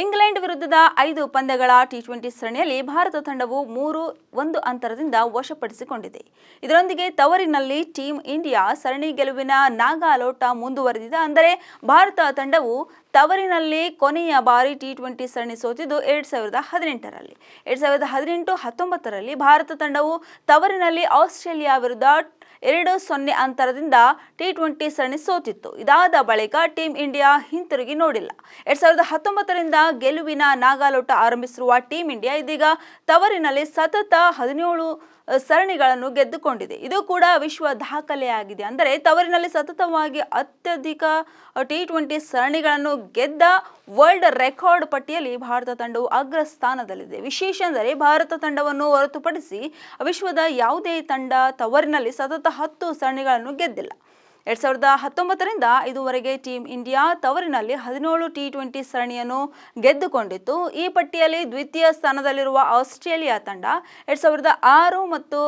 England ವಿರುದ್ಧದ 5 ಪಂದ್ಯಗಳ T20 ಸರಣಿಯಲ್ಲಿ ಭಾರತ ತಂಡವು 3-1 ಅಂತರದಿಂದ ವಶಪಡಿಸಿಕೊಂಡಿದೆ. ಇದರೊಂದಿಗೆ ತವರಿನಲ್ಲಿ ಟೀಮ್ ಇಂಡಿಯಾ ಸರಣಿ ಗೆಲುವಿನ ನಾಗಾಲೋಟ ಮುಂದುವರೆದಿದೆ. ಅಂದರೆ ಭಾರತ ತಂಡವು ತವರಿನಲ್ಲಿ ಕೊನೆಯ ಬಾರಿ ಟಿ20 ಸರಣಿ ಸೋತಿದ್ದು 2018ರಲ್ಲಿ. 2018-19ರಲ್ಲಿ ಭಾರತ ತಂಡವು ತವರಿನಲ್ಲಿ ಆಸ್ಟ್ರೇಲಿಯಾ ವಿರುದ್ಧ 2-0 ಅಂತರದಿಂದ ಟಿ20 ಸರಣಿ ಸೋತಿತ್ತು. ಇದಾದ ಬಳಿಕ ಟೀಮ್ ಇಂಡಿಯಾ ಹಿಂತಿರುಗಿ ನೋಡಿಲ್ಲ. 2019ರಿಂದ ಗೆಲುವಿನ ನಾಗಾಲೋಟ ಆರಂಭಿಸಿರುವ ಟೀಮ್ ಇಂಡಿಯಾ ಇದೀಗ ತವರಿನಲ್ಲಿ ಸತತ 17 ಸರಣಿಗಳನ್ನು ಗೆದ್ದುಕೊಂಡಿದೆ. ಇದು ಕೂಡ ವಿಶ್ವ ದಾಖಲೆಯಾಗಿದೆ. ಅಂದರೆ ತವರಿನಲ್ಲಿ ಸತತವಾಗಿ ಅತ್ಯಧಿಕ ಟಿ20 ಸರಣಿಗಳನ್ನು ಗೆದ್ದ ವರ್ಲ್ಡ್ ರೆಕಾರ್ಡ್ ಪಟ್ಟಿಯಲ್ಲಿ ಭಾರತ ತಂಡವು ಅಗ್ರ ಸ್ಥಾನದಲ್ಲಿದೆ. ವಿಶೇಷ ಅಂದರೆ ಭಾರತ ತಂಡವನ್ನು ಹೊರತುಪಡಿಸಿ ವಿಶ್ವದ ಯಾವುದೇ ತಂಡ ತವರಿನಲ್ಲಿ ಸತತ 10 ಸರಣಿಗಳನ್ನು ಗೆದ್ದಿಲ್ಲ. 2019ರಿಂದ ಇದುವರೆಗೆ ಟೀಮ್ ಇಂಡಿಯಾ ತವರಿನಲ್ಲಿ 17 ಟಿ20 ಸರಣಿಯನ್ನು ಗೆದ್ದುಕೊಂಡಿತ್ತು. ಈ ಪಟ್ಟಿಯಲ್ಲಿ ದ್ವಿತೀಯ ಸ್ಥಾನದಲ್ಲಿರುವ ಆಸ್ಟ್ರೇಲಿಯಾ ತಂಡ 2006 ಮತ್ತು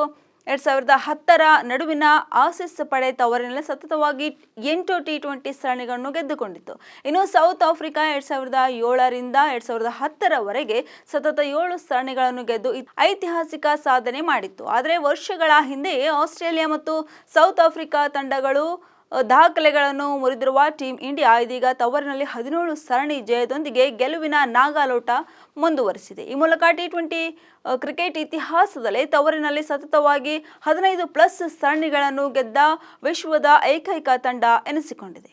2010ರ ನಡುವಿನ ಆಸೀಸ್ ಪಡೆ ತವರಿನಲ್ಲಿ ಸತತವಾಗಿ 8 ಟಿ20 ಸರಣಿಗಳನ್ನು ಗೆದ್ದುಕೊಂಡಿತ್ತು. ಇನ್ನು ಸೌತ್ ಆಫ್ರಿಕಾ 2007ರಿಂದ 2010ರವರೆಗೆ ಸತತ 7 ಸರಣಿಗಳನ್ನು ಗೆದ್ದು ಐತಿಹಾಸಿಕ ಸಾಧನೆ ಮಾಡಿತ್ತು. ಆದರೆ ವರ್ಷಗಳ ಹಿಂದೆಯೇ ಆಸ್ಟ್ರೇಲಿಯಾ ಮತ್ತು ಸೌತ್ ಆಫ್ರಿಕಾ ತಂಡಗಳು ದಾಖಲೆಗಳನ್ನು ಮುರಿದಿರುವ ಟೀಮ್ ಇಂಡಿಯಾ ಇದೀಗ ತವರಿನಲ್ಲಿ 17 ಸರಣಿ ಜಯದೊಂದಿಗೆ ಗೆಲುವಿನ ನಾಗಾಲೋಟ ಮುಂದುವರಿಸಿದೆ. ಈ ಮೂಲಕ ಟಿ20 ಕ್ರಿಕೆಟ್ ಇತಿಹಾಸದಲ್ಲೇ ತವರಿನಲ್ಲಿ ಸತತವಾಗಿ 15+ ಸರಣಿಗಳನ್ನು ಗೆದ್ದ ವಿಶ್ವದ ಏಕೈಕ ತಂಡ ಎನಿಸಿಕೊಂಡಿದೆ.